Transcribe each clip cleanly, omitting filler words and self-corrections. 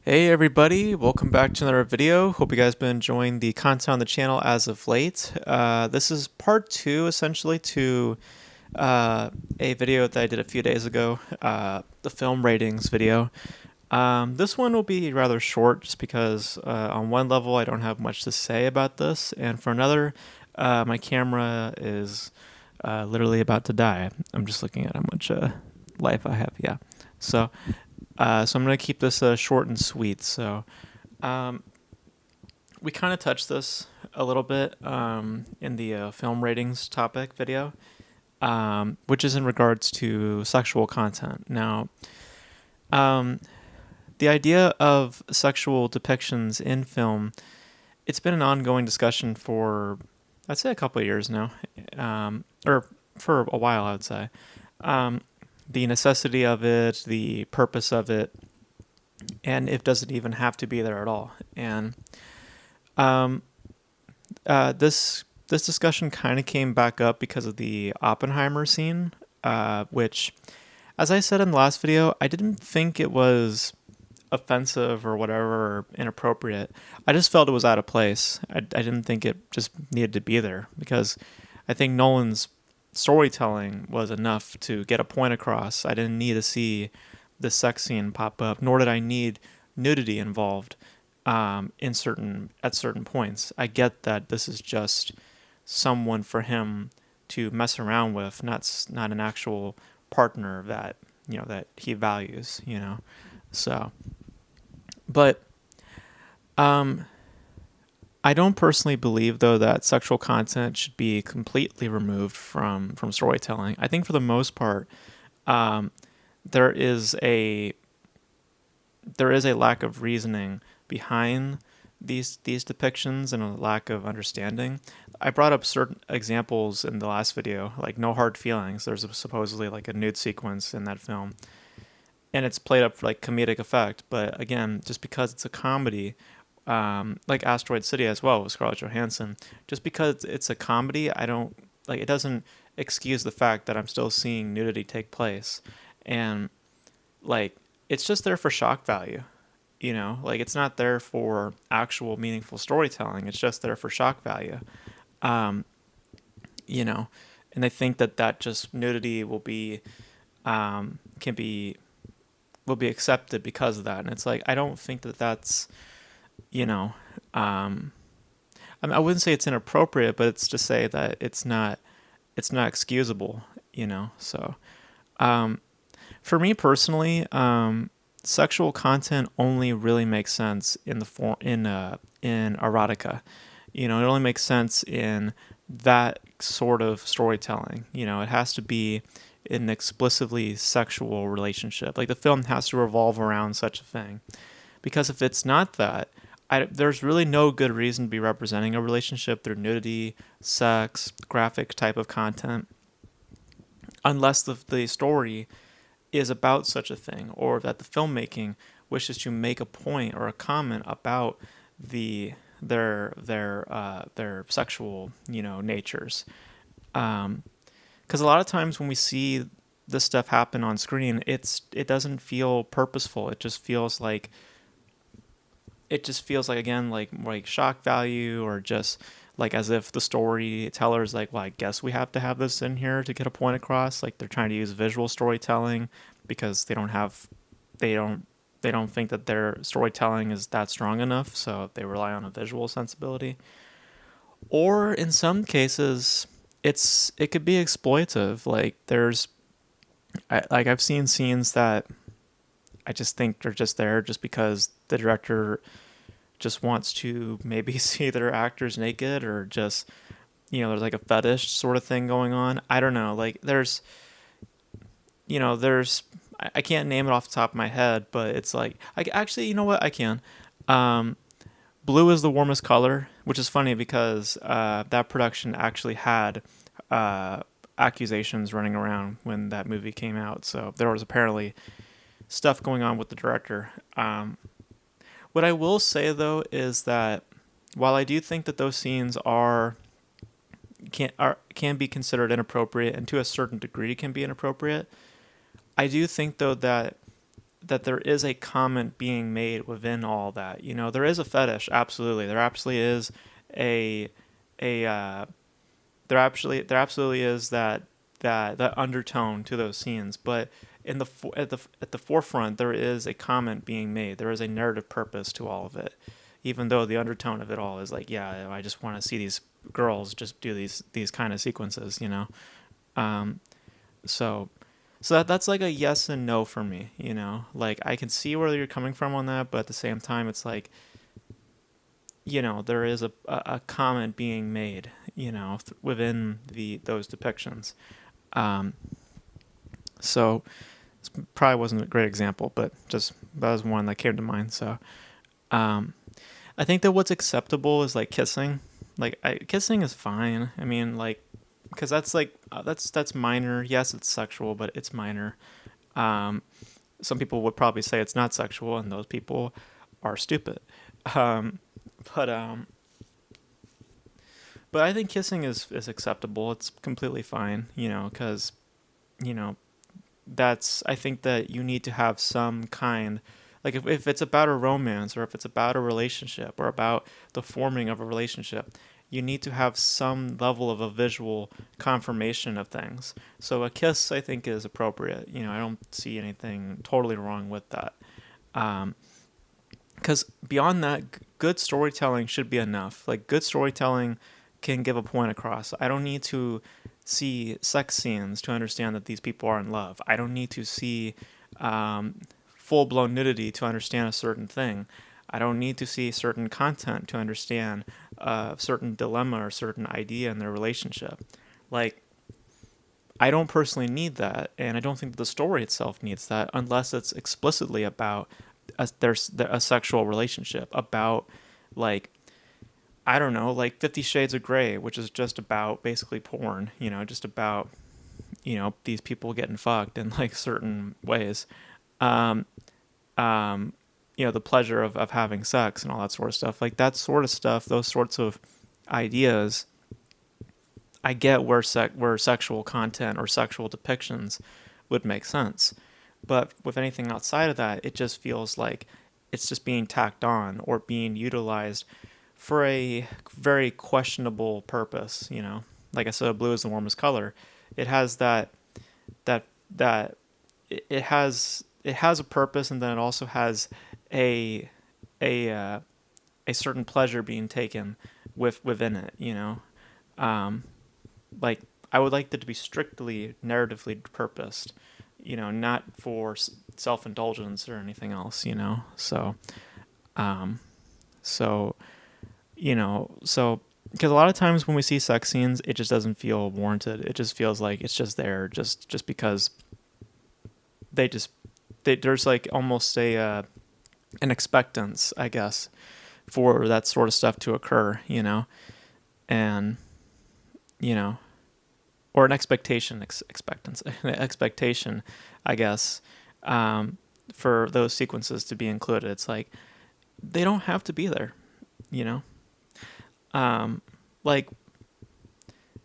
Hey everybody, welcome back to another video. Hope you guys been enjoying the content on the channel as of late. This is part two essentially to a video that I did a few days ago, the film ratings video. This one will be rather short just because on one level I don't have much to say about this, and for another, my camera is literally about to die. I'm just looking at how much life I have, yeah. So I'm going to keep this short and sweet. We kind of touched this a little bit in the film ratings topic video, which is in regards to sexual content. Now, the idea of sexual depictions in film, it's been an ongoing discussion for, I'd say, a couple of years now, or for a while, I would say. The necessity of it, the purpose of it, and if does it even have to be there at all. And this discussion kind of came back up because of the Oppenheimer scene, which, as I said in the last video, I didn't think it was offensive or whatever or inappropriate. I just felt it was out of place. I didn't think it just needed to be there because I think Nolan's storytelling was enough to get a point across. I didn't need to see the sex scene pop up, nor did I need nudity involved at certain points. I get that this is just someone for him to mess around with, not an actual partner that that he values. So, but I don't personally believe, though, that sexual content should be completely removed from storytelling. I think for the most part, there is a lack of reasoning behind these depictions and a lack of understanding. I brought up certain examples in the last video, like No Hard Feelings. There's supposedly like a nude sequence in that film, and it's played up for like comedic effect. But again, just because it's a comedy, like Asteroid City as well with Scarlett Johansson, just because it's a comedy, I don't like it doesn't excuse the fact that I'm still seeing nudity take place, and like it's just there for shock value. Like it's not there for actual meaningful storytelling. It's just there for shock value. Um, and I think that just nudity can be will be accepted because of that. And it's like I don't think that's you know, um, I wouldn't say it's inappropriate, but it's to say that it's not excusable. So um, for me personally, sexual content only really makes sense in the form in erotica. It only makes sense in that sort of storytelling. It has to be an explicitly sexual relationship. Like the film has to revolve around such a thing. Because if it's not that, there's really no good reason to be representing a relationship through nudity, sex, graphic type of content, unless the story is about such a thing, or that the filmmaking wishes to make a point or a comment about their sexual natures. Because a lot of times when we see this stuff happen on screen, it doesn't feel purposeful. It just feels like again like shock value, or just like as if the storyteller is like, well, I guess we have to have this in here to get a point across. Like they're trying to use visual storytelling because they don't think that their storytelling is that strong enough, so they rely on a visual sensibility. Or in some cases, it could be exploitive. Like I've seen scenes that I just think they're just there just because the director just wants to maybe see their actors naked, or just there's like a fetish sort of thing going on. I don't know. Like there's I can't name it off the top of my head, but it's like I actually, you know what, I can. Um, Blue is the warmest color, which is funny because that production actually had accusations running around when that movie came out. So there was apparently stuff going on with the director. What I will say though is that while I do think that those scenes can be considered inappropriate, and to a certain degree can be inappropriate, I do think though that that there is a comment being made within all that. There is a fetish, absolutely. There absolutely is a there absolutely is that undertone to those scenes, but at the forefront there is a comment being made. There is a narrative purpose to all of it, even though the undertone of it all is like, yeah, I just want to see these girls just do these kind of sequences. Um, so that's like a yes and no for me. Like I can see where you're coming from on that, but at the same time, it's like, there is a comment being made, within those depictions. Um, so this probably wasn't a great example, but just that was one that came to mind. So um, I think that what's acceptable is like kissing. Like kissing is fine. I mean, like, because that's like that's minor. Yes, it's sexual, but it's minor. Um, some people would probably say it's not sexual, and those people are stupid. Um, but but I think kissing is acceptable. It's completely fine, because you know that's I think that you need to have some kind, like if it's about a romance or if it's about a relationship or about the forming of a relationship, you need to have some level of a visual confirmation of things. So a kiss I think is appropriate. I don't see anything totally wrong with that. Um, because beyond that, good storytelling should be enough. Like good storytelling can give a point across. I don't need to see sex scenes to understand that these people are in love. I don't need to see full blown nudity to understand a certain thing. I don't need to see certain content to understand a certain dilemma or certain idea in their relationship. Like, I don't personally need that, and I don't think the story itself needs that unless it's explicitly about there's a sexual relationship, about like I don't know, like 50 Shades of Grey, which is just about basically porn, just about these people getting fucked in like certain ways. Um, the pleasure of having sex and all that sort of stuff, like that sort of stuff, those sorts of ideas. I get where sexual content or sexual depictions would make sense. But with anything outside of that, it just feels like it's just being tacked on or being utilized for a very questionable purpose. Like I said, blue is the warmest color. It has that that it has a purpose, and then it also has a a uh, a certain pleasure being taken within it. Um, like I would like it to be strictly narratively purposed, not for self-indulgence or anything else. Um, so so because a lot of times when we see sex scenes, it just doesn't feel warranted. It just feels like it's just there, just because they just there's like almost an expectance, I guess, for that sort of stuff to occur. And you know or an expectation, expectance, an expectation, I guess, for those sequences to be included. It's like they don't have to be there, you know. Like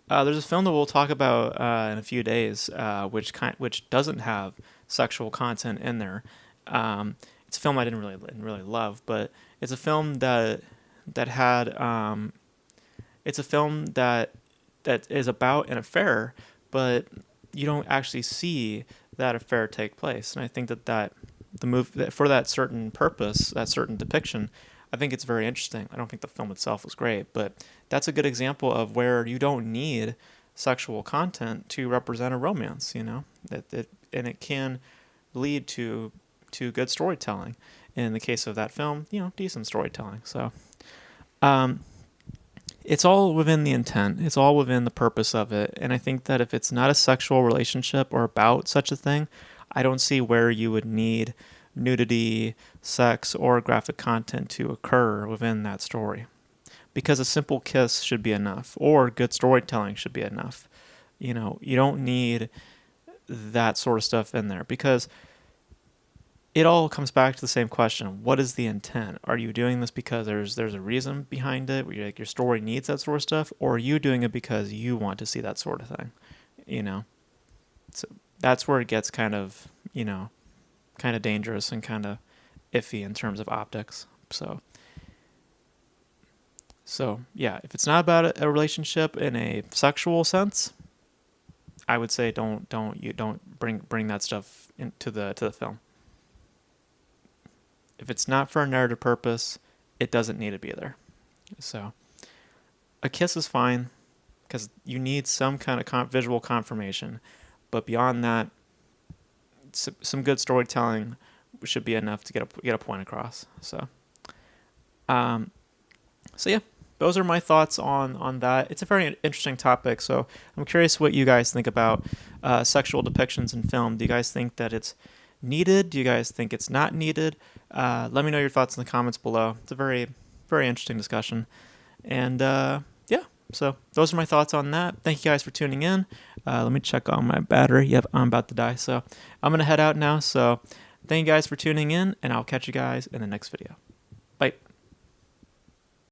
there's a film that we'll talk about in a few days, which doesn't have sexual content in there. It's a film I didn't really love, but it's a film that had it's a film that is about an affair, but you don't actually see that affair take place. And I think that the move that for that certain purpose, that certain depiction, I think it's very interesting. I don't think the film itself was great, but that's a good example of where you don't need sexual content to represent a romance. And it can lead to good storytelling. In the case of that film, decent storytelling. So, um, it's all within the intent. It's all within the purpose of it. And I think that if it's not a sexual relationship or about such a thing, I don't see where you would need nudity, sex, or graphic content to occur within that story. Because a simple kiss should be enough, or good storytelling should be enough. You don't need that sort of stuff in there because it all comes back to the same question. What is the intent? Are you doing this because there's a reason behind it, where your story needs that sort of stuff, or are you doing it because you want to see that sort of thing? So that's where it gets kind of kind of dangerous and kind of iffy in terms of optics. So yeah, if it's not about a relationship in a sexual sense, I would say don't bring that stuff into the film. If it's not for a narrative purpose, it doesn't need to be there. So a kiss is fine because you need some kind of visual confirmation, but beyond that, some good storytelling should be enough to get a point across. Um, so yeah, those are my thoughts on that. It's a very interesting topic, so I'm curious what you guys think about sexual depictions in film. Do you guys think that it's needed? Do you guys think it's not needed? Let me know your thoughts in the comments below. It's a very, very interesting discussion. And yeah, so those are my thoughts on that. Thank you guys for tuning in. Let me check on my battery. Yep, I'm about to die. So I'm going to head out now. So thank you guys for tuning in, and I'll catch you guys in the next video. Bye.